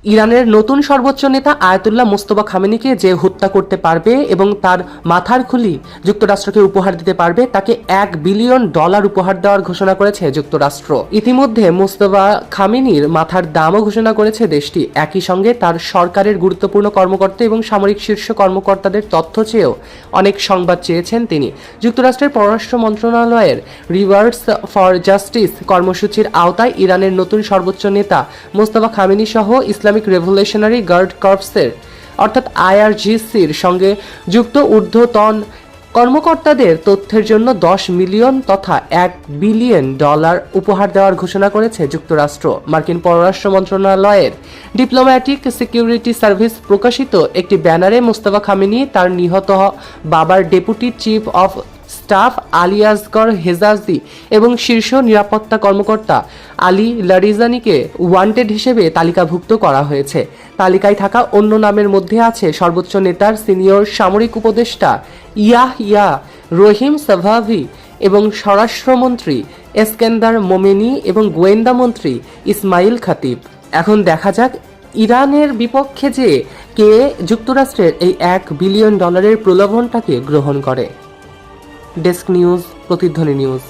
ইরানের নতুন সর্বোচ্চ নেতা আয়াতুল্লাহ মোস্তফা খামেনিকে যে হত্যা করতে পারবে এবং তার মাথার খুলি যুক্তরাষ্ট্রকে উপহার দিতে পারবে তাকে $1 বিলিয়ন উপহার দেওয়ার ঘোষণা করেছে যুক্তরাষ্ট্র। ইতিমধ্যে মোস্তফা খামেনির মাথার দামও ঘোষণা করেছে দেশটি। একই সঙ্গে তার সরকারের গুরুত্বপূর্ণ কর্মকর্তা এবং সামরিক শীর্ষ কর্মকর্তাদের তথ্য চেয়েও অনেক সংবাদ চেয়েছেন তিনি। যুক্তরাষ্ট্রের পররাষ্ট্র মন্ত্রণালয়ের রিভার্স ফর জাস্টিস কর্মসূচির আওতায় ইরানের নতুন সর্বোচ্চ নেতা মোস্তফা খামেনি সহ ইসলামিক রেভলিউশনারি গার্ড কর্পসের অর্থাৎ আইআরজিসির সঙ্গে যুক্ত ঊর্ধ্বতন কর্মকর্তাদের তথ্যের জন্য $10 মিলিয়ন তথা $1 বিলিয়ন উপহার দেওয়ার ঘোষণা করেছে যুক্তরাষ্ট্র। মার্কিন পররাষ্ট্র মন্ত্রণালয়ের ডিপ্লোম্যাটিক সিকিউরিটি সার্ভিস প্রকাশিত একটি ব্যানারে মোস্তফা খামেনি তার নিহত বাবার deputy chief of staff Ali Asghar Hejazi এবং শীর্ষ নিরাপত্তা কর্মকর্তা আলী লারিজানিকে ওয়ান্টেড হিসেবে তালিকাভুক্ত করা হয়েছে। তালিকায় থাকা অন্য নামের মধ্যে আছে সর্বোচ্চ নেতার সিনিয়র সামরিক উপদেষ্টা ইয়াহিয়া রহিম সাভাভি এবং স্বরাষ্ট্রমন্ত্রী এসকেন্দার মোমেনি এবং গোয়েন্দা মন্ত্রী ইসমাইল খাতিব। এখন দেখা যাক ইরানের বিপক্ষে যে কে যুক্তরাষ্ট্রের এই $1 বিলিয়ন প্রলোভনটাকে গ্রহণ করে। ডেস্ক নিউজ, প্রতিধ্বনি নিউজ।